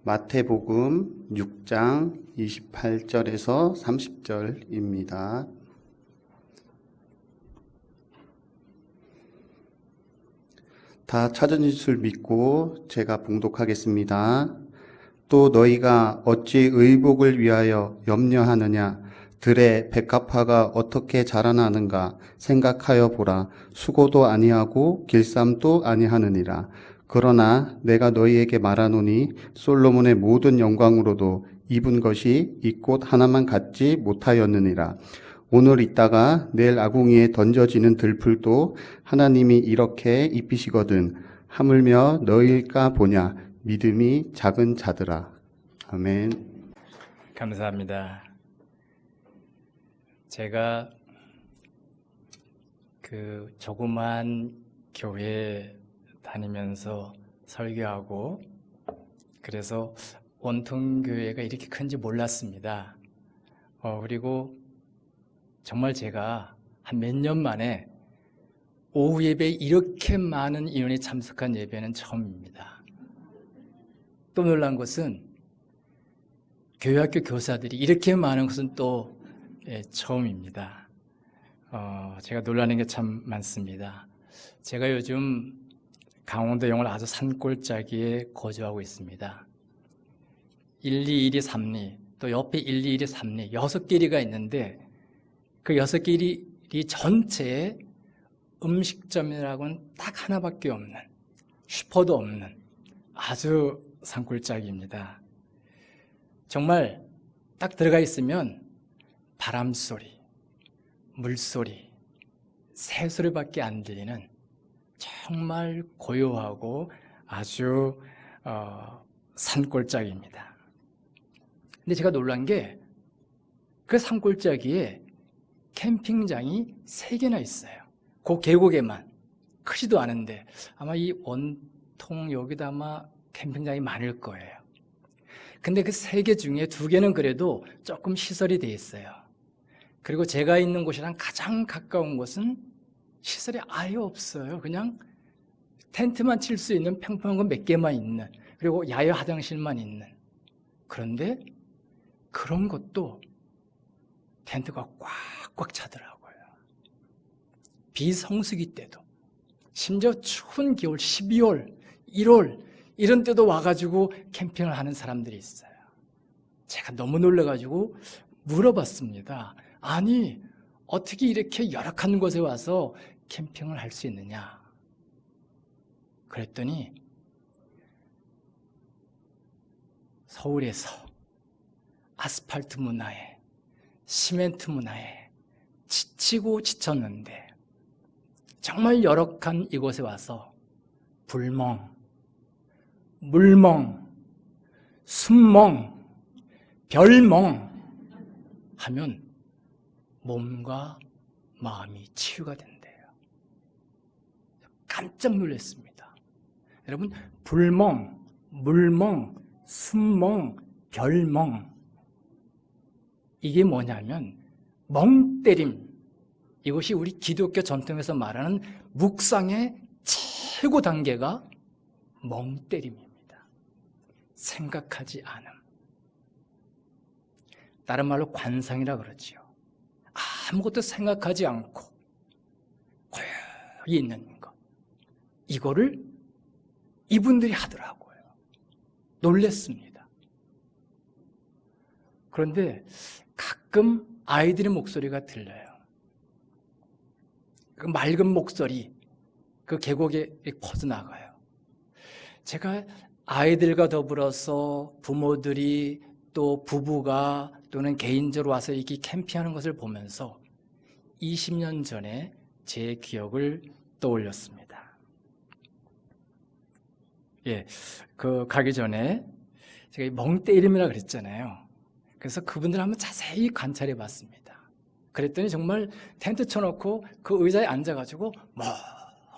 마태복음 6장 28절에서 30절입니다. 다 찾은 줄 믿고 제가 봉독하겠습니다. 또 너희가 어찌 의복을 위하여 염려하느냐? 들의 백합화가 어떻게 자라나는가 생각하여 보라. 수고도 아니하고 길쌈도 아니하느니라. 그러나 내가 너희에게 말하노니 솔로몬의 모든 영광으로도 입은 것이 이 꽃 하나만 갖지 못하였느니라. 오늘 있다가 내일 아궁이에 던져지는 들풀도 하나님이 이렇게 입히시거든 하물며 너희일까 보냐. 믿음이 작은 자들아. 아멘. 감사합니다. 제가 그 조그만 교회 다니면서 설교하고 그래서 원통 교회가 이렇게 큰지 몰랐습니다. 그리고 정말 제가 한 몇 년 만에 오후 예배에 이렇게 많은 인원이 참석한 예배는 처음입니다. 또 놀란 것은 교회학교 교사들이 이렇게 많은 것은 또 처음입니다. 제가 놀라는 게 참 많습니다. 제가 요즘 강원도 영월 아주 산골짜기에 거주하고 있습니다. 1리, 2리, 3리, 또 옆에 1리, 2리, 3리, 6길이가 있는데 그 6길이 전체에 음식점이라고는 딱 하나밖에 없는, 슈퍼도 없는 아주 산골짜기입니다. 정말 딱 들어가 있으면 바람소리, 물소리, 새소리밖에 안 들리는 정말 고요하고 아주 산골짜기입니다. 근데 제가 놀란 게 그 산골짜기에 캠핑장이 3개나 있어요. 그 계곡에만. 크지도 않은데 아마 이 원통 여기다 아마 캠핑장이 많을 거예요. 근데 그 3개 중에 2개는 그래도 조금 시설이 돼 있어요. 그리고 제가 있는 곳이랑 가장 가까운 곳은 시설이 아예 없어요. 그냥 텐트만 칠 수 있는 평평한 건 몇 개만 있는, 그리고 야외 화장실만 있는. 그런데 그런 것도 텐트가 꽉꽉 차더라고요. 비성수기 때도, 심지어 추운 겨울 12월, 1월 이런 때도 와가지고 캠핑을 하는 사람들이 있어요. 제가 너무 놀라가지고 물어봤습니다. 아니, 어떻게 이렇게 열악한 곳에 와서 캠핑을 할 수 있느냐? 그랬더니 서울에서 아스팔트 문화에, 시멘트 문화에 지치고 지쳤는데 정말 열악한 이곳에 와서 불멍, 물멍, 숨멍, 별멍 하면 몸과 마음이 치유가 된대요. 깜짝 놀랐습니다. 여러분, 불멍, 물멍, 숨멍, 별멍, 이게 뭐냐면 멍때림. 이것이 우리 기독교 전통에서 말하는 묵상의 최고 단계가 멍때림입니다. 생각하지 않음. 다른 말로 관상이라 그러지요. 아무것도 생각하지 않고 고요히 있는 것. 이거를 이분들이 하더라고요. 놀랬습니다. 그런데 가끔 아이들의 목소리가 들려요. 그 맑은 목소리, 그 계곡에 퍼져나가요. 제가 아이들과 더불어서 부모들이 또 부부가 또는 개인적으로 와서 이렇게 캠핑하는 것을 보면서 20년 전에 제 기억을 떠올렸습니다. 그 가기 전에 제가 멍때림이라고 그랬잖아요. 그래서 그분들 한번 자세히 관찰해 봤습니다. 그랬더니 정말 텐트 쳐놓고 그 의자에 앉아가지고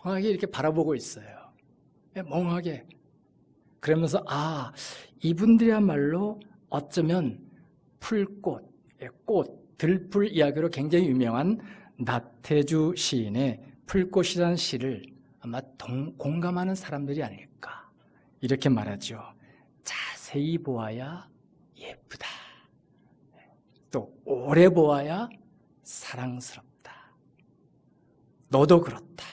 멍하게 이렇게 바라보고 있어요. 멍하게. 그러면서 이분들이야말로 어쩌면 풀꽃, 꽃, 들풀 이야기로 굉장히 유명한 나태주 시인의 풀꽃이라는 시를 아마 공감하는 사람들이 아닐까 이렇게 말하죠. 자세히 자세히 보아야 예쁘다. 또 오래 보아야 사랑스럽다. 너도 그렇다.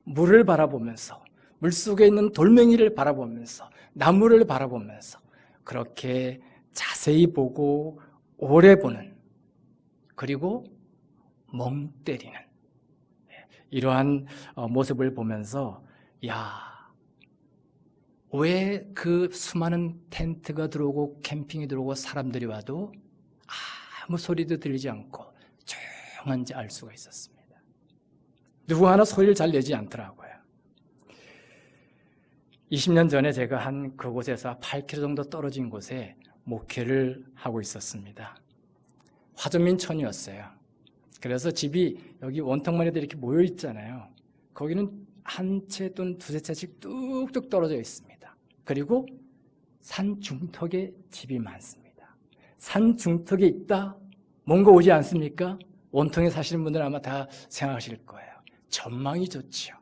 물을 바라보면서, 물속에 있는 돌멩이를 바라보면서, 나무를 바라보면서 그렇게 자세히 보고 오래 보는, 그리고 멍 때리는 이러한 모습을 보면서 왜 그 수많은 텐트가 들어오고 캠핑이 들어오고 사람들이 와도 아무 소리도 들리지 않고 조용한지 알 수가 있었습니다. 누구 하나 소리를 잘 내지 않더라고요. 20년 전에 제가 한 그곳에서 8km 정도 떨어진 곳에 목회를 하고 있었습니다. 화전민촌이었어요. 그래서 집이 여기 원통만 해도 이렇게 모여 있잖아요. 거기는 한 채 또는 두세 채씩 뚝뚝 떨어져 있습니다. 그리고 산 중턱에 집이 많습니다. 산 중턱에 있다? 뭔가 오지 않습니까? 원통에 사시는 분들은 아마 다 생각하실 거예요. 전망이 좋지요.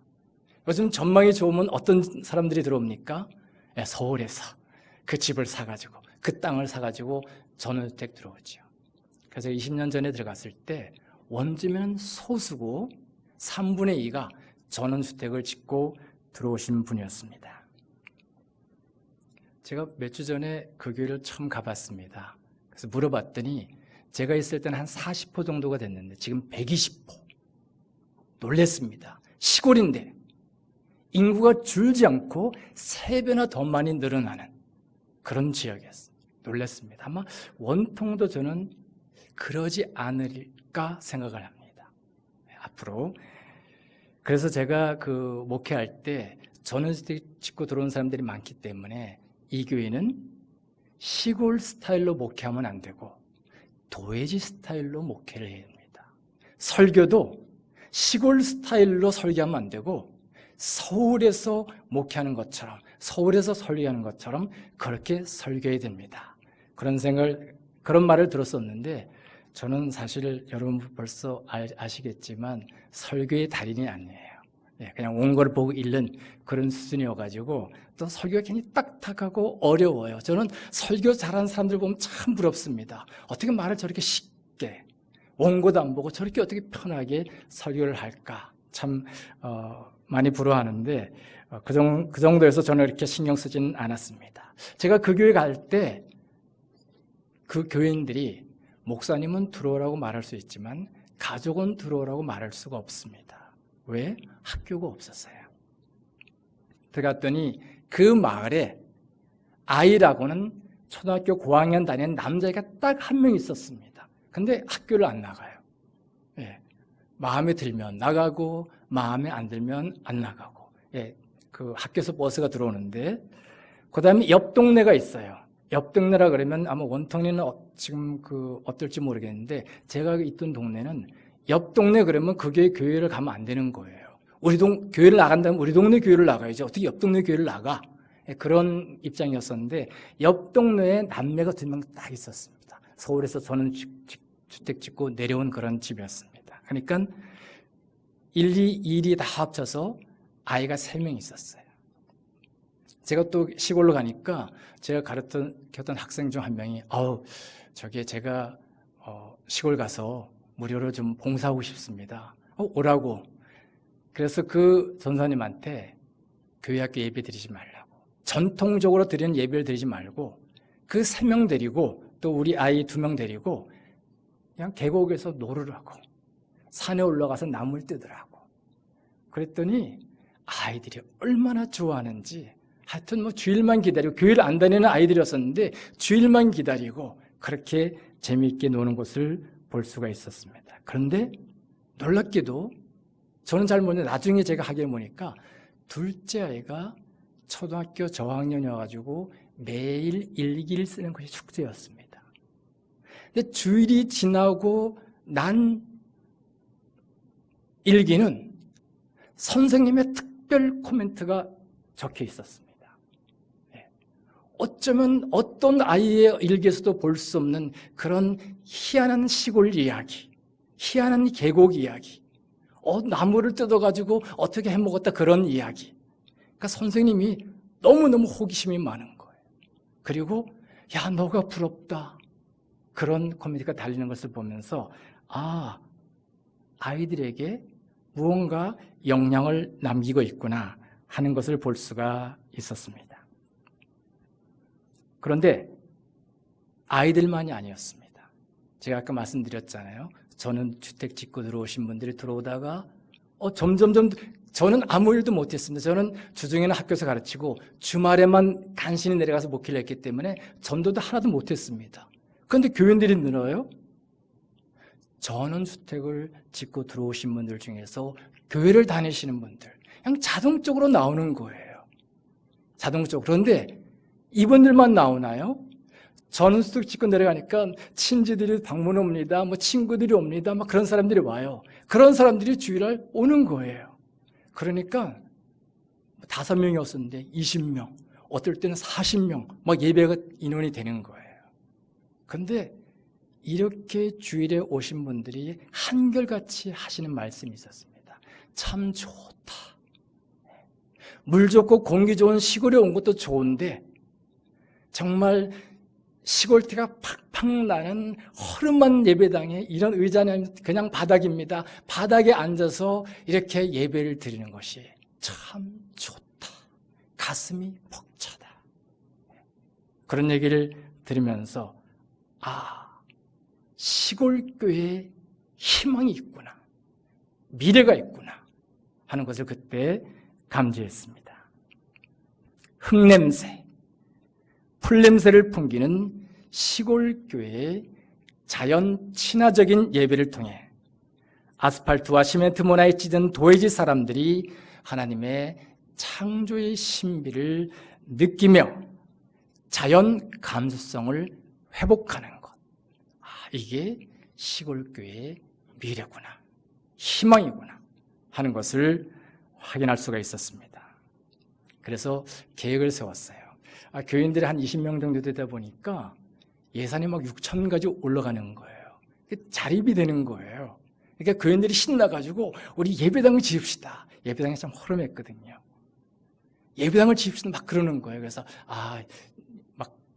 요즘 전망이 좋으면 어떤 사람들이 들어옵니까? 서울에서 그 집을 사가지고, 그 땅을 사가지고 전원주택 들어오죠. 그래서 20년 전에 들어갔을 때 원주민은 소수고 3분의 2가 전원주택을 짓고 들어오신 분이었습니다. 제가 몇 주 전에 그 교회를 처음 가봤습니다. 그래서 물어봤더니 제가 있을 때는 한 40호 정도가 됐는데 지금 120호. 놀랬습니다. 시골인데 인구가 줄지 않고 3배나 더 많이 늘어나는 그런 지역이었어요. 놀랐습니다. 아마 원통도 저는 그러지 않을까 생각을 합니다. 앞으로. 그래서 제가 그 목회할 때 전원주택 짓고 들어온 사람들이 많기 때문에 이 교회는 시골 스타일로 목회하면 안 되고 도회지 스타일로 목회를 해야 됩니다. 설교도 시골 스타일로 설교하면 안 되고 서울에서 목회하는 것처럼, 서울에서 설교하는 것처럼 그렇게 설교해야 됩니다. 그런 말을 들었었는데 저는 사실 여러분 벌써 아시겠지만 설교의 달인이 아니에요. 그냥 온 걸 보고 읽는 그런 수준이어가지고 또 설교가 굉장히 딱딱하고 어려워요. 저는 설교 잘하는 사람들 보면 참 부럽습니다. 어떻게 말을 저렇게 쉽게 원고도 안 보고 저렇게 어떻게 편하게 설교를 할까 참 많이 부러워하는데 그 정도에서 저는 이렇게 신경 쓰지는 않았습니다. 제가 그 교회 갈 때 그 교인들이 목사님은 들어오라고 말할 수 있지만 가족은 들어오라고 말할 수가 없습니다. 왜? 학교가 없었어요. 들어갔더니 그 마을에 아이라고는 초등학교 고학년 다니는 남자애가 딱 한 명 있었습니다. 근데 학교를 안 나가요. 마음에 들면 나가고 마음에 안 들면 안 나가고. 그 학교에서 버스가 들어오는데 그 다음에 옆 동네가 있어요. 옆 동네라 그러면 아마 원통리는 지금 어떨지 모르겠는데 제가 있던 동네는 옆 동네 그러면 그게 교회를 가면 안 되는 거예요. 교회를 나간다면 우리 동네 교회를 나가야지. 어떻게 옆 동네 교회를 나가? 그런 입장이었었는데 옆 동네에 남매가 2명 딱 있었습니다. 서울에서 저는 주택 짓고 내려온 그런 집이었습니다. 그러니까 1, 2, 1이 다 합쳐서 아이가 3명 있었어요. 제가 또 시골로 가니까 제가 가르쳤던 학생 중 한 명이 제가 시골 가서 무료로 좀 봉사하고 싶습니다. 오라고. 그래서 그 전사님한테 교회 학교 예배 드리지 말라고. 전통적으로 드리는 예배를 드리지 말고 그 3명 데리고 또 우리 아이 2명 데리고 그냥 계곡에서 놀으라고. 산에 올라가서 나무를 뜯으라고. 그랬더니 아이들이 얼마나 좋아하는지 하여튼 주일만 기다리고 교회를 안 다니는 아이들이었었는데 주일만 기다리고 그렇게 재미있게 노는 것을 볼 수가 있었습니다. 그런데 놀랍게도 저는 잘 모르는데 나중에 제가 하게 보니까 둘째 아이가 초등학교 저학년이어가지고 매일 일기를 쓰는 것이 축제였습니다. 근데 주일이 지나고 난 일기는 선생님의 특별 코멘트가 적혀 있었습니다. 어쩌면 어떤 아이의 일기에서도 볼 수 없는 그런 희한한 시골 이야기, 희한한 계곡 이야기, 나무를 뜯어가지고 어떻게 해먹었다 그런 이야기. 그러니까 선생님이 너무너무 호기심이 많은 거예요. 그리고 야, 너가 부럽다. 그런 커뮤니티가 달리는 것을 보면서 아이들에게 무언가 영향을 남기고 있구나 하는 것을 볼 수가 있었습니다. 그런데 아이들만이 아니었습니다. 제가 아까 말씀드렸잖아요. 저는 주택 짓고 들어오신 분들이 들어오다가 점점점 저는 아무 일도 못했습니다. 저는 주중에는 학교에서 가르치고 주말에만 간신히 내려가서 목회를 했기 때문에 전도도 하나도 못했습니다. 그런데 교인들이 늘어요. 전원주택을 짓고 들어오신 분들 중에서 교회를 다니시는 분들 그냥 자동적으로 나오는 거예요. 자동적으로. 그런데 이분들만 나오나요? 전원주택 짓고 내려가니까 친지들이 방문 옵니다. 친구들이 옵니다. 그런 사람들이 와요. 그런 사람들이 주일날 오는 거예요. 그러니까 5명이 왔었는데 20명, 어떨 때는 40명 예배가 인원이 되는 거예요. 그런데 이렇게 주일에 오신 분들이 한결같이 하시는 말씀이 있었습니다. 참 좋다. 물 좋고 공기 좋은 시골에 온 것도 좋은데 정말 시골티가 팍팍 나는 허름한 예배당에 이런 의자는 그냥 바닥입니다. 바닥에 앉아서 이렇게 예배를 드리는 것이 참 좋다. 가슴이 벅차다. 그런 얘기를 들으면서 시골교회에 희망이 있구나. 미래가 있구나 하는 것을 그때 감지했습니다. 흙냄새, 풀냄새를 풍기는 시골교회의 자연 친화적인 예배를 통해 아스팔트와 시멘트 문화에 찌든 도회지 사람들이 하나님의 창조의 신비를 느끼며 자연 감수성을 회복하는 것. 이게 시골교회의 미래구나, 희망이구나 하는 것을 확인할 수가 있었습니다. 그래서 계획을 세웠어요. 교인들이 한 20명 정도 되다 보니까 예산이 6천 가지 올라가는 거예요. 자립이 되는 거예요. 그러니까 교인들이 신나가지고 우리 예배당을 지읍시다. 예배당이 참 허름했거든요. 예배당을 지읍시다 막 그러는 거예요. 그래서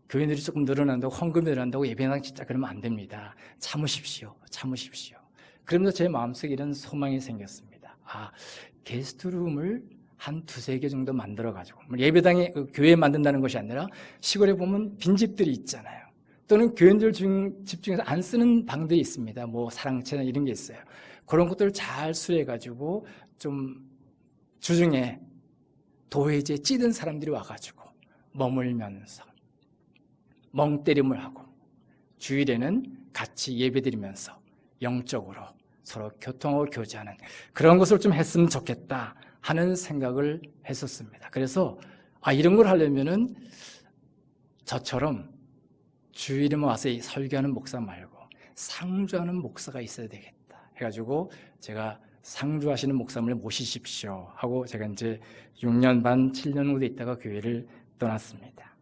교인들이 조금 늘어난다고, 헌금이 늘어난다고 예배당 짓자 그러면 안 됩니다. 참으십시오. 그러면서 제 마음속에 이런 소망이 생겼습니다. 게스트룸을 한 2-3개 정도 만들어가지고, 예배당에 교회에 만든다는 것이 아니라 시골에 보면 빈집들이 있잖아요. 또는 교인들 집 중에서 안 쓰는 방들이 있습니다. 사랑채나 이런 게 있어요. 그런 것들을 잘 수리해가지고 좀 주중에 도회지에 찌든 사람들이 와가지고 머물면서 멍때림을 하고 주일에는 같이 예배드리면서 영적으로 서로 교통하고 교제하는 그런 것을 좀 했으면 좋겠다 하는 생각을 했었습니다. 그래서 이런 걸 하려면은 저처럼 주일에만 와서 설교하는 목사 말고 상주하는 목사가 있어야 되겠다 해가지고 제가 상주하시는 목사님을 모시십시오 하고 제가 이제 6년 반, 7년 정도 있다가 교회를 떠났습니다.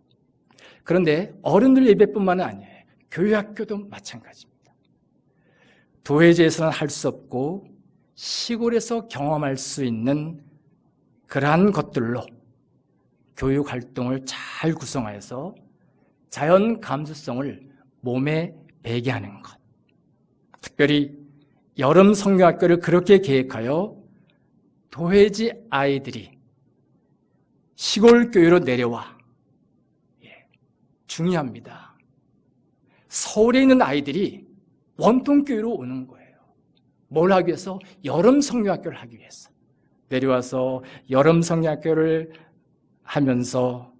그런데 어른들 예배뿐만 아니에요. 교회 학교도 마찬가지입니다. 도회지에서는 할 수 없고 시골에서 경험할 수 있는 그러한 것들로 교육 활동을 잘 구성하여서 자연 감수성을 몸에 배게 하는 것. 특별히 여름 성경학교를 그렇게 계획하여 도회지 아이들이 시골 교회로 내려와. 중요합니다. 서울에 있는 아이들이 원통교회로 오는 거예요. 뭘 하기 위해서? 여름 성경학교를 하기 위해서. 내려와서 여름 성경학교를 하면서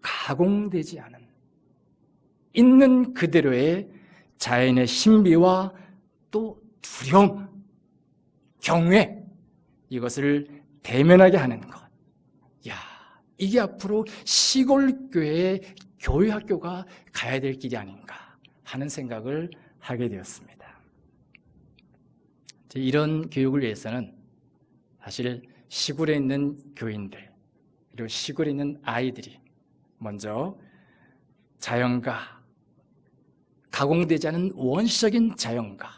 가공되지 않은 있는 그대로의 자연의 신비와 또 두려움, 경외 이것을 대면하게 하는 것. 이게 앞으로 시골교회의 교회학교가 가야 될 길이 아닌가 하는 생각을 하게 되었습니다. 이런 교육을 위해서는 사실 시골에 있는 교인들 그리고 시골에 있는 아이들이 먼저 자연과 가공되지 않은 원시적인 자연과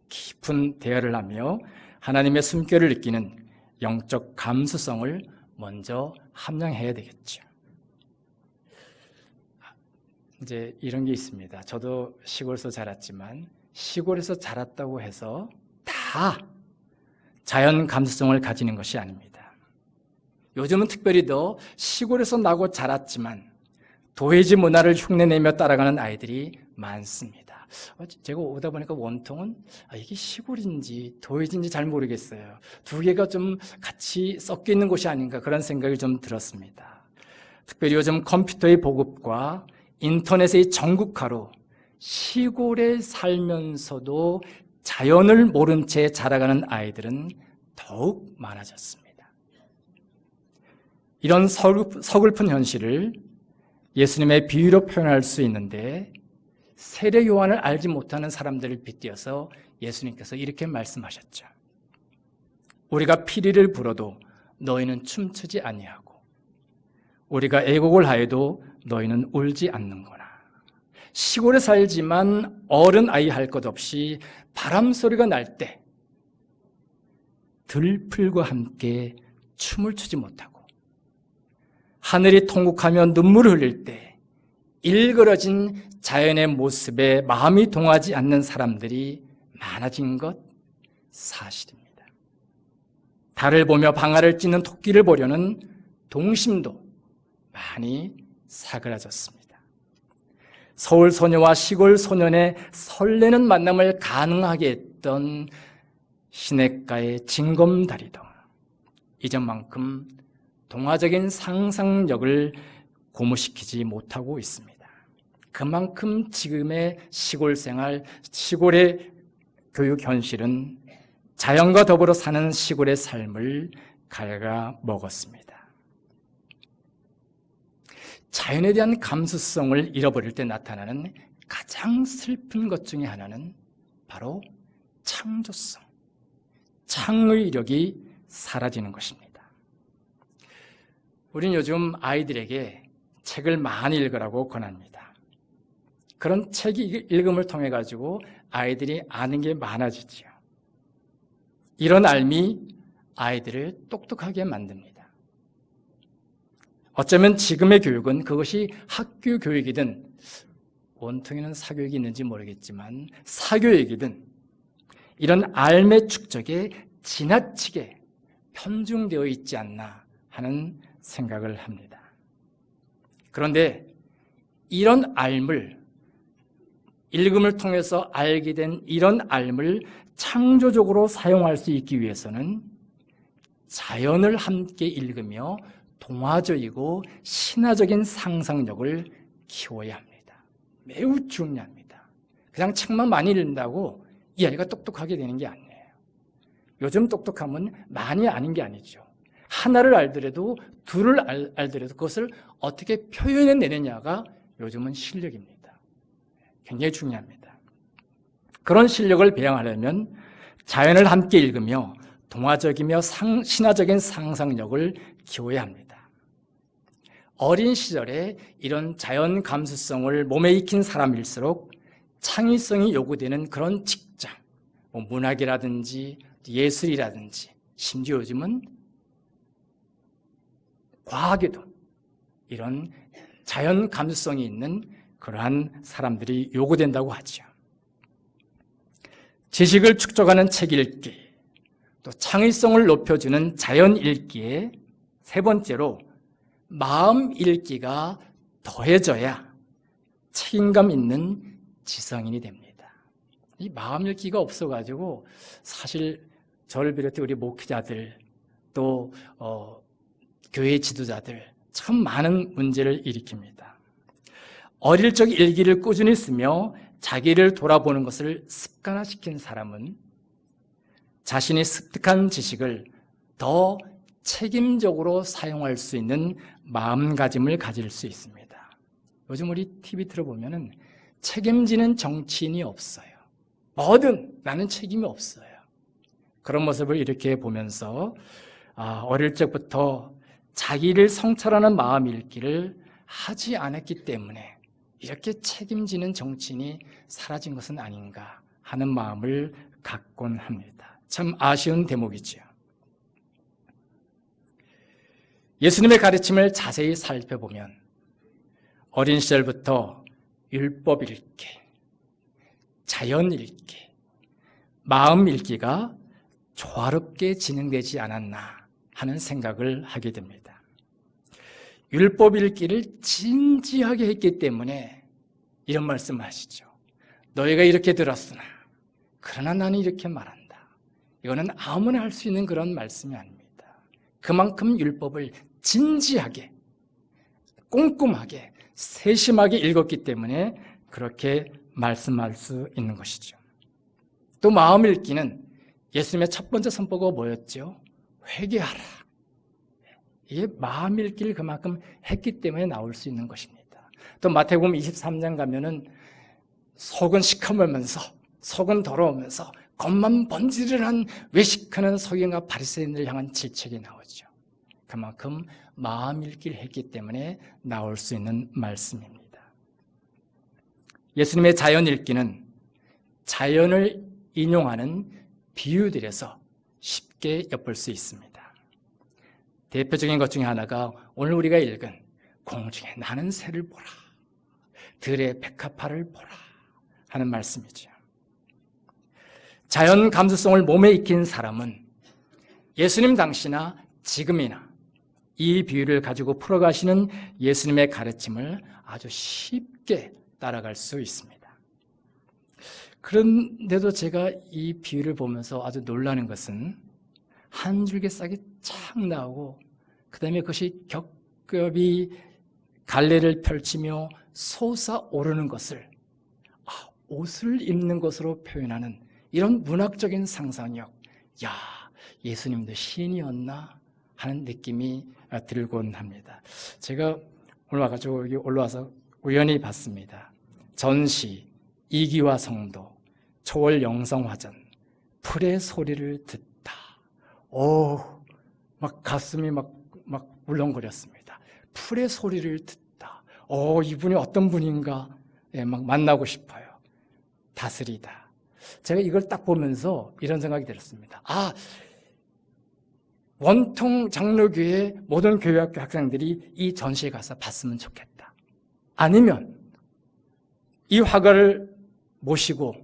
깊은 대화를 하며 하나님의 숨결을 느끼는 영적 감수성을 먼저 함양해야 되겠죠. 이제 이런 게 있습니다. 저도 시골에서 자랐지만 시골에서 자랐다고 해서 다 자연 감수성을 가지는 것이 아닙니다. 요즘은 특별히 더 시골에서 나고 자랐지만 도회지 문화를 흉내내며 따라가는 아이들이 많습니다. 제가 오다 보니까 원통은 이게 시골인지 도회지인지 잘 모르겠어요. 두 개가 좀 같이 섞여 있는 곳이 아닌가 그런 생각이 좀 들었습니다. 특별히 요즘 컴퓨터의 보급과 인터넷의 전국화로 시골에 살면서도 자연을 모른 채 자라가는 아이들은 더욱 많아졌습니다. 이런 서글픈 현실을 예수님의 비유로 표현할 수 있는데 세례 요한을 알지 못하는 사람들을 빗대어서 예수님께서 이렇게 말씀하셨죠. 우리가 피리를 불어도 너희는 춤추지 아니하고 우리가 애곡을 하여도 너희는 울지 않는구나. 시골에 살지만 어른 아이 할 것 없이 바람 소리가 날 때 들풀과 함께 춤을 추지 못하고 하늘이 통곡하며 눈물을 흘릴 때 일그러진 자연의 모습에 마음이 동하지 않는 사람들이 많아진 것 사실입니다. 달을 보며 방아를 찧는 토끼를 보려는 동심도 많이 사그라졌습니다. 서울 소녀와 시골 소년의 설레는 만남을 가능하게 했던 시냇가의 징검다리도 이전만큼 동화적인 상상력을 고무시키지 못하고 있습니다. 그만큼 지금의 시골 생활, 시골의 교육 현실은 자연과 더불어 사는 시골의 삶을 갉아먹었습니다. 자연에 대한 감수성을 잃어버릴 때 나타나는 가장 슬픈 것 중에 하나는 바로 창조성, 창의력이 사라지는 것입니다. 우리는 요즘 아이들에게 책을 많이 읽으라고 권합니다. 그런 책 읽음을 통해 가지고 아이들이 아는 게 많아지죠. 이런 삶이 아이들을 똑똑하게 만듭니다. 어쩌면 지금의 교육은 그것이 학교 교육이든 원통에는 사교육이 있는지 모르겠지만 사교육이든 이런 삶의 축적에 지나치게 편중되어 있지 않나 하는 생각을 합니다. 그런데 이런 삶을 읽음을 통해서 알게 된 이런 삶을 창조적으로 사용할 수 있기 위해서는 자연을 함께 읽으며 동화적이고 신화적인 상상력을 키워야 합니다. 매우 중요합니다. 그냥 책만 많이 읽는다고 이 아이가 똑똑하게 되는 게 아니에요. 요즘 똑똑함은 많이 아는 게 아니죠. 하나를 알더라도 둘을 알더라도 그것을 어떻게 표현해내느냐가 요즘은 실력입니다. 굉장히 중요합니다. 그런 실력을 배양하려면 자연을 함께 읽으며 동화적이며 신화적인 상상력을 키워야 합니다. 어린 시절에 이런 자연 감수성을 몸에 익힌 사람일수록 창의성이 요구되는 그런 직장, 문학이라든지 예술이라든지 심지어 요즘은 과학에도 이런 자연 감수성이 있는 그러한 사람들이 요구된다고 하죠. 지식을 축적하는 책 읽기, 또 창의성을 높여주는 자연 읽기에 세 번째로 마음 읽기가 더해져야 책임감 있는 지성인이 됩니다. 이 마음 읽기가 없어가지고 사실 저를 비롯해 우리 목회자들 또 교회 지도자들 참 많은 문제를 일으킵니다. 어릴 적 일기를 꾸준히 쓰며 자기를 돌아보는 것을 습관화시킨 사람은 자신이 습득한 지식을 더 책임적으로 사용할 수 있는 마음가짐을 가질 수 있습니다. 요즘 우리 TV 틀어보면은 책임지는 정치인이 없어요. 뭐든 나는 책임이 없어요. 그런 모습을 이렇게 보면서 어릴 적부터 자기를 성찰하는 마음 읽기를 하지 않았기 때문에 이렇게 책임지는 정치인이 사라진 것은 아닌가 하는 마음을 갖곤 합니다. 참 아쉬운 대목이죠. 예수님의 가르침을 자세히 살펴보면 어린 시절부터 율법 읽기, 자연 읽기, 마음 읽기가 조화롭게 진행되지 않았나 하는 생각을 하게 됩니다. 율법 읽기를 진지하게 했기 때문에 이런 말씀을 하시죠. 너희가 이렇게 들었으나 그러나 나는 이렇게 말한다. 이거는 아무나 할 수 있는 그런 말씀이 아닙니다. 그만큼 율법을 진지하게, 꼼꼼하게, 세심하게 읽었기 때문에 그렇게 말씀할 수 있는 것이죠. 또 마음 읽기는 예수님의 첫 번째 선포가 뭐였죠? 회개하라. 이게 마음 읽기를 그만큼 했기 때문에 나올 수 있는 것입니다. 또 마태복음 23장 가면은 속은 시커멀면서, 속은 더러우면서 겉만 번지르르한 외식하는 서기관과 바리새인들을 향한 질책이 나오죠. 그만큼 마음 읽기를 했기 때문에 나올 수 있는 말씀입니다. 예수님의 자연 읽기는 자연을 인용하는 비유들에서 쉽게 엿볼 수 있습니다. 대표적인 것 중에 하나가 오늘 우리가 읽은 공중에 나는 새를 보라, 들의 백합화를 보라 하는 말씀이죠. 자연 감수성을 몸에 익힌 사람은 예수님 당시나 지금이나 이 비유를 가지고 풀어가시는 예수님의 가르침을 아주 쉽게 따라갈 수 있습니다. 그런데도 제가 이 비유를 보면서 아주 놀라는 것은 한 줄기 싹이 착 나오고 그 다음에 그것이 겹겹이 갈래를 펼치며 솟아오르는 것을 옷을 입는 것으로 표현하는 이런 문학적인 상상력, 야, 예수님도 시인이었나 하는 느낌이 들곤 합니다. 제가 오늘 와가지고 여기 올라와서 우연히 봤습니다. 전시, 이기와 성도, 초월 영성화전, 풀의 소리를 듣다. 막 가슴이 막 울렁거렸습니다. 풀의 소리를 듣다. 이분이 어떤 분인가 막 만나고 싶어요. 다스리다. 제가 이걸 딱 보면서 이런 생각이 들었습니다. 원통 장로교회 모든 교회학교 학생들이 이 전시에 가서 봤으면 좋겠다. 아니면 이 화가를 모시고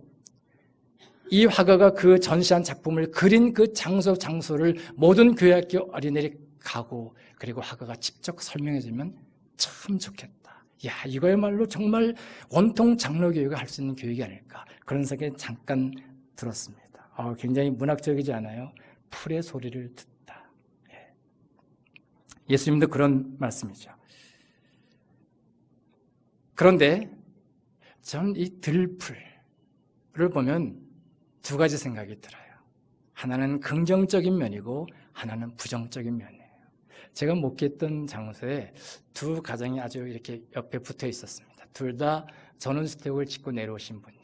이 화가가 그 전시한 작품을 그린 그 장소를 모든 교회학교 어린이들이 가고 그리고 화가가 직접 설명해 주면 참 좋겠다. 야, 이거야말로 정말 원통 장로교회가 할 수 있는 교육이 아닐까. 그런 생각이 잠깐 들었습니다. 굉장히 문학적이지 않아요? 풀의 소리를 듣다. 예수님도 그런 말씀이죠. 그런데 저는 이 들풀을 보면 두 가지 생각이 들어요. 하나는 긍정적인 면이고 하나는 부정적인 면이에요. 제가 목회했던 장소에 두 가정이 아주 이렇게 옆에 붙어 있었습니다. 둘 다 전원주택을 짓고 내려오신 분이에요.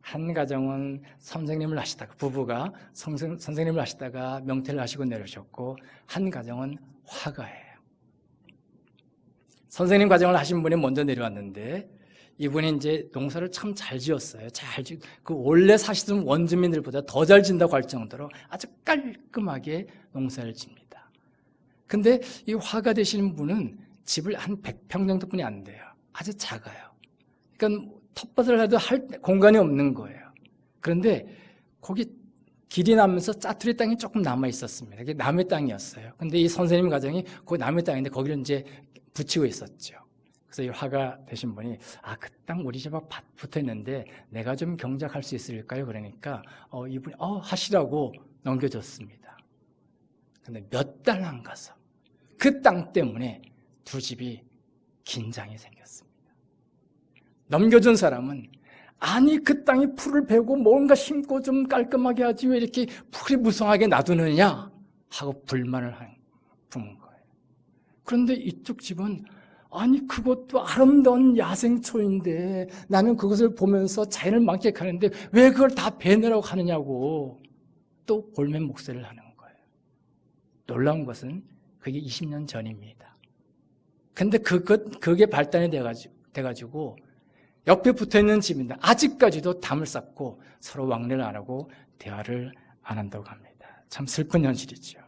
한 가정은 선생님을 하시다가 부부가 선생님을 하시다가 명퇴를 하시고 내려오셨고 한 가정은 화가예요. 선생님 과정을 하신 분이 먼저 내려왔는데 이분이 이제 농사를 참 잘 지었어요. 그 원래 사시던 원주민들보다 더 잘 진다고 할 정도로 아주 깔끔하게 농사를 집니다. 근데 이 화가 되시는 분은 집을 한 100평 정도뿐이 안 돼요. 아주 작아요. 그러니까 텃밭을 해도 할 공간이 없는 거예요. 그런데 거기 길이 나면서 짜투리 땅이 조금 남아 있었습니다. 그게 남의 땅이었어요. 근데 이 선생님 가정이 그 남의 땅인데 거기를 이제 붙이고 있었죠. 그래서 이 화가 되신 분이 그 땅 우리 집 앞 붙어 있는데 내가 좀 경작할 수 있을까요? 그러니까 이분이 하시라고 넘겨줬습니다. 근데 몇 달 안 가서 그 땅 때문에 두 집이 긴장이 생겼습니다. 넘겨준 사람은 그 땅에 풀을 베고 뭔가 심고 좀 깔끔하게 하지 왜 이렇게 풀이 무성하게 놔두느냐 하고 불만을 품은 거예요. 그런데 이쪽 집은 그것도 아름다운 야생초인데 나는 그것을 보면서 자연을 만끽하는데 왜 그걸 다 베내라고 하느냐고 또 볼멘 목소리를 하는 거예요. 놀라운 것은 그게 20년 전입니다. 근데 그게 발단이 돼가지고 옆에 붙어있는 집인데 아직까지도 담을 쌓고 서로 왕래를 안 하고 대화를 안 한다고 합니다. 참 슬픈 현실이죠.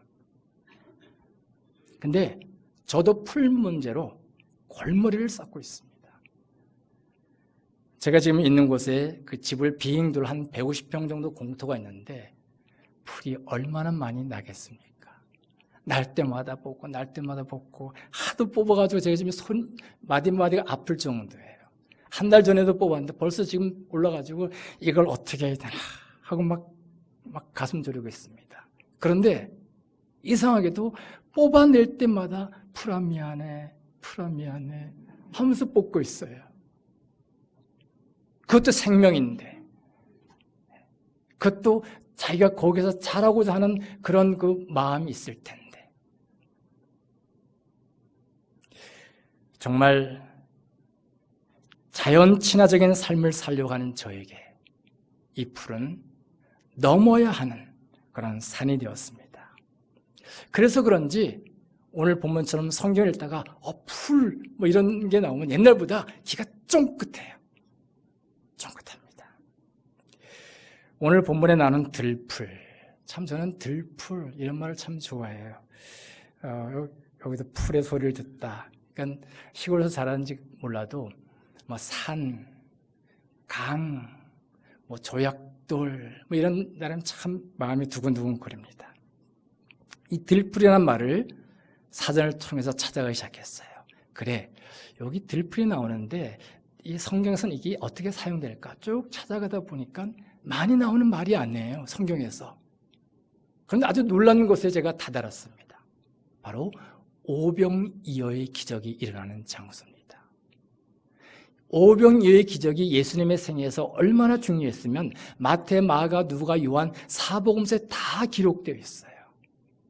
근데 저도 풀 문제로 골머리를 쌓고 있습니다. 제가 지금 있는 곳에 그 집을 비행도를 한 150평 정도 공터가 있는데 풀이 얼마나 많이 나겠습니까? 날 때마다 뽑고 날 때마다 뽑고 하도 뽑아가지고 제가 지금 손 마디마디가 아플 정도예요. 한 달 전에도 뽑았는데 벌써 지금 올라가지고 이걸 어떻게 해야 되나 하고 막 가슴 졸이고 있습니다. 그런데 이상하게도 뽑아낼 때마다 풀아 미안해 하면서 뽑고 있어요. 그것도 생명인데, 그것도 자기가 거기서 자라고자 하는 그런 그 마음이 있을 텐데. 정말 자연 친화적인 삶을 살려고 하는 저에게 이 풀은 넘어야 하는 그런 산이 되었습니다. 그래서 그런지 오늘 본문처럼 성경을 읽다가 풀 뭐 이런 게 나오면 옛날보다 귀가 쫑긋해요. 쫑긋합니다. 오늘 본문에 나오는 들풀, 참 저는 들풀 이런 말을 참 좋아해요. 여기서 풀의 소리를 듣다. 그러니까 시골에서 자라는지 몰라도 뭐 산, 강, 뭐 조약돌 뭐 이런 나름 참 마음이 두근두근 거립니다. 이 들풀이라는 말을 사전을 통해서 찾아가기 시작했어요. 그래, 여기 들풀이 나오는데 이 성경에서는 이게 어떻게 사용될까 쭉 찾아가다 보니까 많이 나오는 말이 아니에요, 성경에서. 그런데 아주 놀라는 것에 제가 다다랐습니다. 바로 오병이어의 기적이 일어나는 장소입니다. 오병이어의 기적이 예수님의 생애에서 얼마나 중요했으면 마태, 마가, 누가, 요한 사복음서에 다 기록되어 있어요.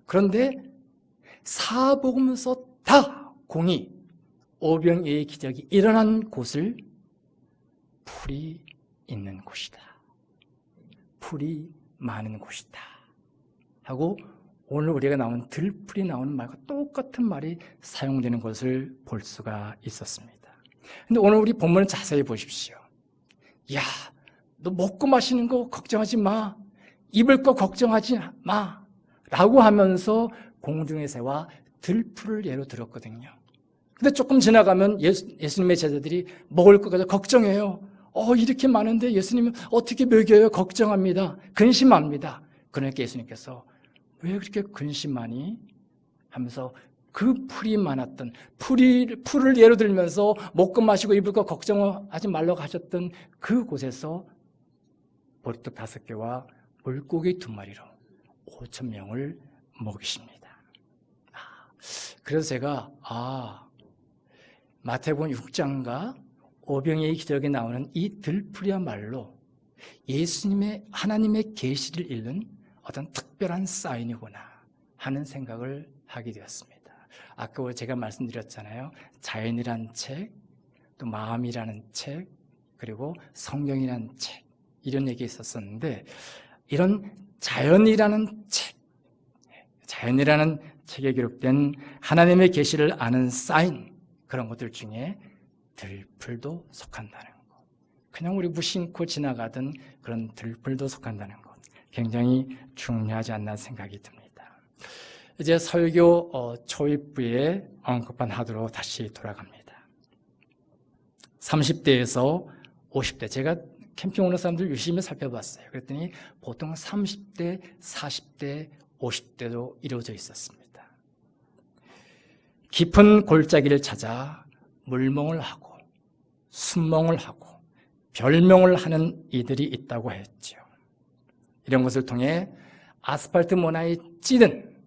그런데 사복음서 다 공이 오병이어의 기적이 일어난 곳을 풀이 있는 곳이다, 풀이 많은 곳이다 하고 오늘 우리가 나온 들풀이 나오는 말과 똑같은 말이 사용되는 것을 볼 수가 있었습니다. 근데 오늘 우리 본문을 자세히 보십시오. 야, 너 먹고 마시는 거 걱정하지 마, 입을 거 걱정하지 마 라고 하면서 공중의 새와 들풀을 예로 들었거든요. 근데 조금 지나가면 예수님의 제자들이 먹을 것 가지고 걱정해요. 이렇게 많은데 예수님은 어떻게 먹여요? 걱정합니다. 근심합니다. 그러니까 예수님께서 왜 그렇게 근심하니? 하면서 그 풀이 많았던 풀을 예로 들면서 먹고 마시고 입을 거 걱정하지 말라고 하셨던 그곳에서 보리떡 5개와 물고기 2마리로 5,000명을 먹이십니다. 그래서 제가 마태복음 6장과 오병이어의 기적에 나오는 이 들풀이야말로 예수님의 하나님의 계시를 읽는 어떤 특별한 사인이구나 하는 생각을 하게 되었습니다. 아까 제가 말씀드렸잖아요. 자연이란 책, 또 마음이라는 책, 그리고 성경이라는 책, 이런 얘기 있었었는데 이런 자연이라는 책에 기록된 하나님의 계시를 아는 사인, 그런 것들 중에 들풀도 속한다는 것, 그냥 우리 무심코 지나가던 그런 들풀도 속한다는 것, 굉장히 중요하지 않나 생각이 듭니다. 이제 설교 초입부에 언급한 하도로 다시 돌아갑니다. 30대에서 50대, 제가 캠핑 오는 사람들 유심히 살펴봤어요. 그랬더니 보통 30대, 40대, 50대로 이루어져 있었습니다. 깊은 골짜기를 찾아 물멍을 하고 순멍을 하고 별명을 하는 이들이 있다고 했죠. 이런 것을 통해 아스팔트 모나에 찌든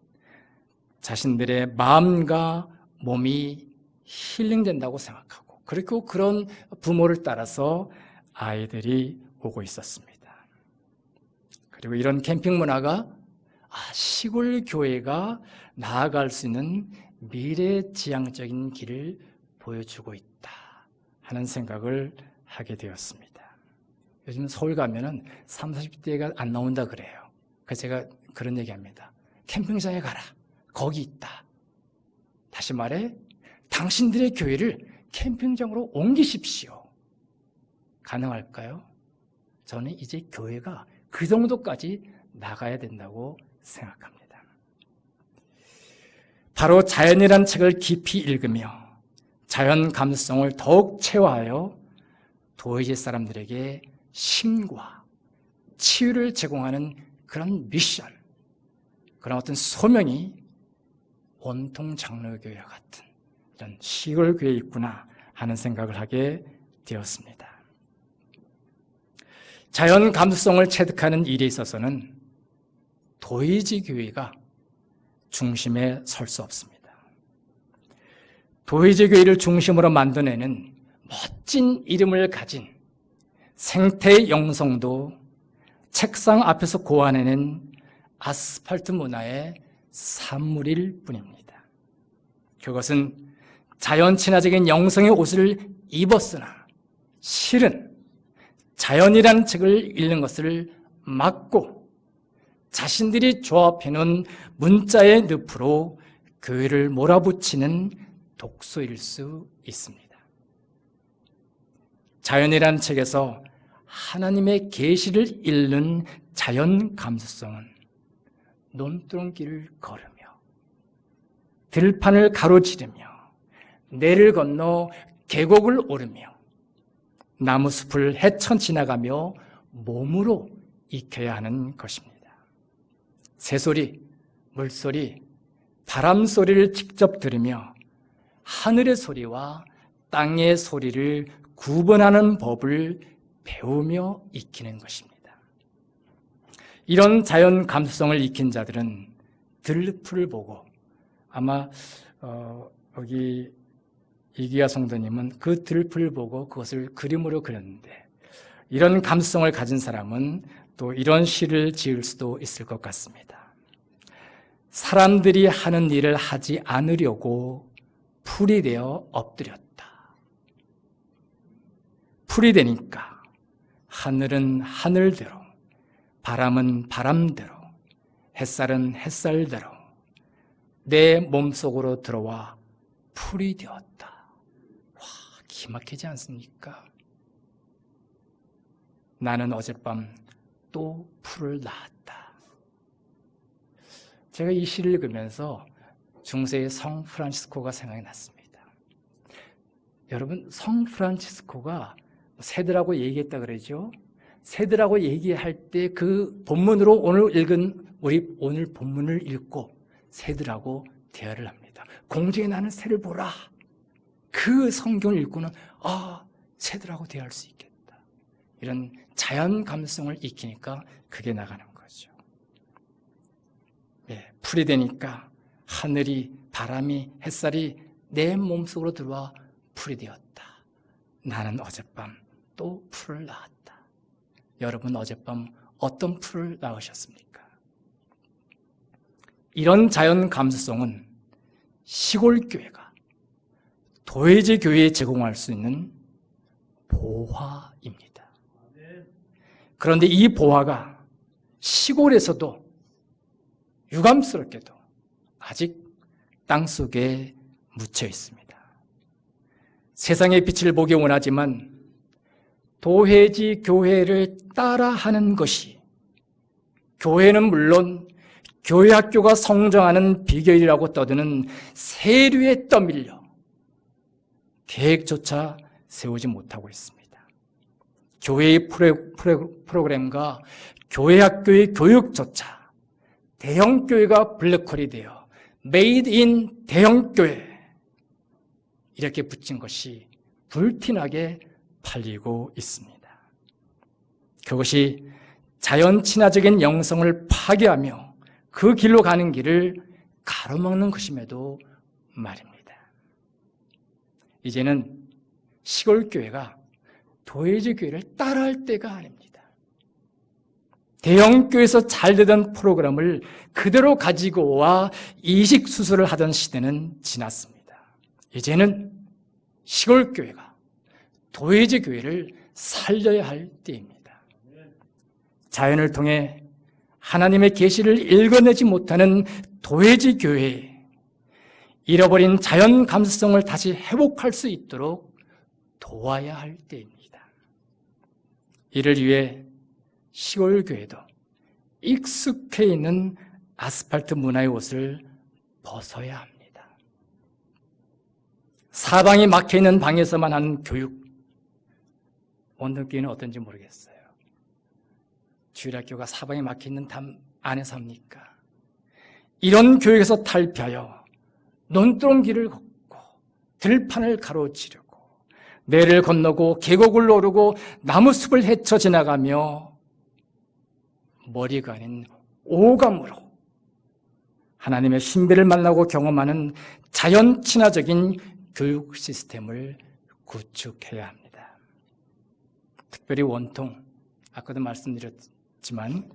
자신들의 마음과 몸이 힐링된다고 생각하고, 그리고 그런 부모를 따라서 아이들이 오고 있었습니다. 그리고 이런 캠핑 문화가 시골 교회가 나아갈 수 있는 미래지향적인 길을 보여주고 있다 하는 생각을 하게 되었습니다. 요즘 서울 가면은 30, 40대가 안 나온다 그래요. 그래서 제가 그런 얘기합니다. 캠핑장에 가라. 거기 있다. 다시 말해, 당신들의 교회를 캠핑장으로 옮기십시오. 가능할까요? 저는 이제 교회가 그 정도까지 나가야 된다고 생각합니다. 바로 자연이란 책을 깊이 읽으며 자연 감성을 더욱 체화하여 도의지 사람들에게 힘과 치유를 제공하는 그런 미션, 그런 어떤 소명이 온통 장로교회와 같은 이런 시골교회에 있구나 하는 생각을 하게 되었습니다. 자연 감수성을 체득하는 일에 있어서는 도의지 교회가 중심에 설 수 없습니다. 도의지 교회를 중심으로 만들어내는 멋진 이름을 가진 생태 영성도 책상 앞에서 고안해낸 아스팔트 문화의 산물일 뿐입니다. 그것은 자연 친화적인 영성의 옷을 입었으나 실은 자연이라는 책을 읽는 것을 막고 자신들이 조합해놓은 문자의 늪으로 교회를 몰아붙이는 독소일 수 있습니다. 자연이라는 책에서 하나님의 계시를 읽는 자연 감수성은 논두렁길을 걸으며 들판을 가로지르며 내를 건너 계곡을 오르며 나무숲을 헤쳐 지나가며 몸으로 익혀야 하는 것입니다. 새소리, 물소리, 바람소리를 직접 들으며 하늘의 소리와 땅의 소리를 구분하는 법을 배우며 익히는 것입니다. 이런 자연 감수성을 익힌 자들은 들풀을 보고 아마 여기 이기아 성도님은 그 들풀을 보고 그것을 그림으로 그렸는데 이런 감수성을 가진 사람은 또 이런 시를 지을 수도 있을 것 같습니다. 사람들이 하는 일을 하지 않으려고 풀이 되어 엎드렸다. 풀이 되니까 하늘은 하늘대로, 바람은 바람대로, 햇살은 햇살대로 내 몸속으로 들어와 풀이 되었다. 와, 기막히지 않습니까? 나는 어젯밤 또 풀을 낳았다. 제가 이 시를 읽으면서 중세의 성 프란치스코가 생각이 났습니다. 여러분, 성 프란치스코가 새들하고 얘기했다 그러죠? 새들하고 얘기할 때 그 본문으로 오늘 읽은 우리 오늘 본문을 읽고 새들하고 대화를 합니다. 공중에 나는 새를 보라. 그 성경을 읽고는 새들하고 대화할 수 있겠다. 이런 자연 감성을 익히니까 그게 나가는 거죠. 풀이 되니까 하늘이, 바람이, 햇살이 내 몸속으로 들어와 풀이 되었다. 나는 어젯밤 또 풀을 낳았다. 여러분 어젯밤 어떤 풀을 낳으셨습니까? 이런 자연 감수성은 시골교회가 도회지 교회에 제공할 수 있는 보화입니다. 그런데 이 보화가 시골에서도 유감스럽게도 아직 땅속에 묻혀 있습니다. 세상의 빛을 보기 원하지만 도회지 교회를 따라하는 것이 교회는 물론 교회 학교가 성장하는 비결이라고 떠드는 세류에 떠밀려 계획조차 세우지 못하고 있습니다. 교회의 프로그램과 교회 학교의 교육조차 대형교회가 블랙홀이 되어 메이드 인 대형교회 이렇게 붙인 것이 불티나게 팔리고 있습니다. 그것이 자연 친화적인 영성을 파괴하며 그 길로 가는 길을 가로막는 것임에도 말입니다. 이제는 시골교회가 도회지 교회를 따라할 때가 아닙니다. 대형교회에서 잘 되던 프로그램을 그대로 가지고 와 이식수술을 하던 시대는 지났습니다. 이제는 시골교회가 도회지 교회를 살려야 할 때입니다. 자연을 통해 하나님의 계시를 읽어내지 못하는 도회지 교회에 잃어버린 자연 감수성을 다시 회복할 수 있도록 도와야 할 때입니다. 이를 위해 시골교회도 익숙해 있는 아스팔트 문화의 옷을 벗어야 합니다. 사방이 막혀있는 방에서만 하는 교육, 원통교회는 어떤지 모르겠어요. 주일학교가 사방에 막혀있는 담 안에 삽니까? 이런 교회에서 탈피하여 논두렁 길을 걷고 들판을 가로지르고 내를 건너고 계곡을 오르고 나무숲을 헤쳐 지나가며 머리가 아닌 오감으로 하나님의 신비를 만나고 경험하는 자연 친화적인 교육 시스템을 구축해야 합니다. 특별히 원통, 아까도 말씀드렸지만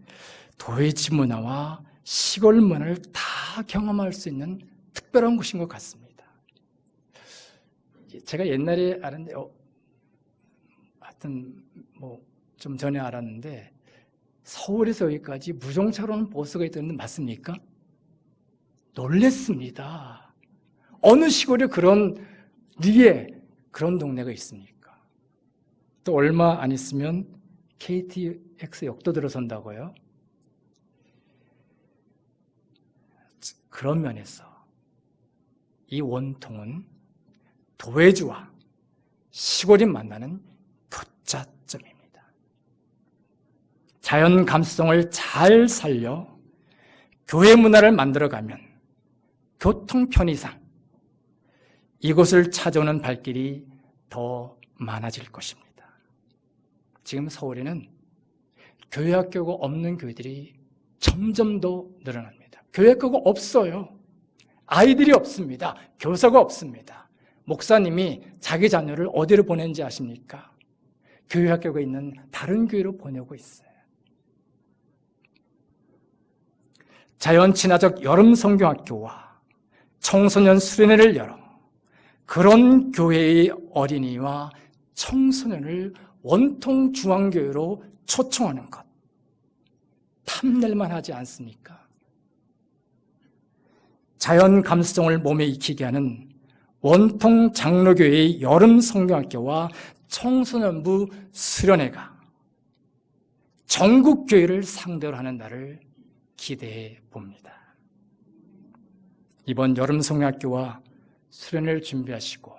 도회지 문화와 시골 문화를 다 경험할 수 있는 특별한 곳인 것 같습니다. 제가 옛날에 알았는데, 하여튼 좀 전에 알았는데 서울에서 여기까지 무정차로는 버스가 있다는 데 맞습니까? 놀랬습니다. 어느 시골에 그런 위에 그런 동네가 있습니까? 또 얼마 안 있으면 KTX 역도 들어선다고요? 그런 면에서 이 원통은 도회주와 시골이 만나는 교차점입니다. 자연 감수성을 잘 살려 교회 문화를 만들어가면 교통 편의상 이곳을 찾아오는 발길이 더 많아질 것입니다. 지금 서울에는 교회 학교가 없는 교회들이 점점 더 늘어납니다. 교회 학교가 없어요. 아이들이 없습니다. 교사가 없습니다. 목사님이 자기 자녀를 어디로 보내는지 아십니까? 교회 학교가 있는 다른 교회로 보내고 있어요. 자연 친화적 여름 성경학교와 청소년 수련회를 열어 그런 교회의 어린이와 청소년을 원통 중앙교회로 초청하는 것, 탐낼만 하지 않습니까? 자연 감수성을 몸에 익히게 하는 원통 장로교회의 여름 성경학교와 청소년부 수련회가 전국 교회를 상대로 하는 날을 기대해 봅니다. 이번 여름 성경학교와 수련회를 준비하시고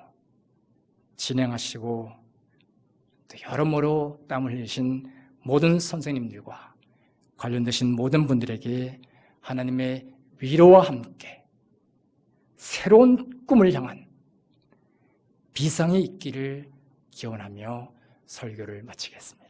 진행하시고 또 여러모로 땀을 흘리신 모든 선생님들과 관련되신 모든 분들에게 하나님의 위로와 함께 새로운 꿈을 향한 비상이 있기를 기원하며 설교를 마치겠습니다.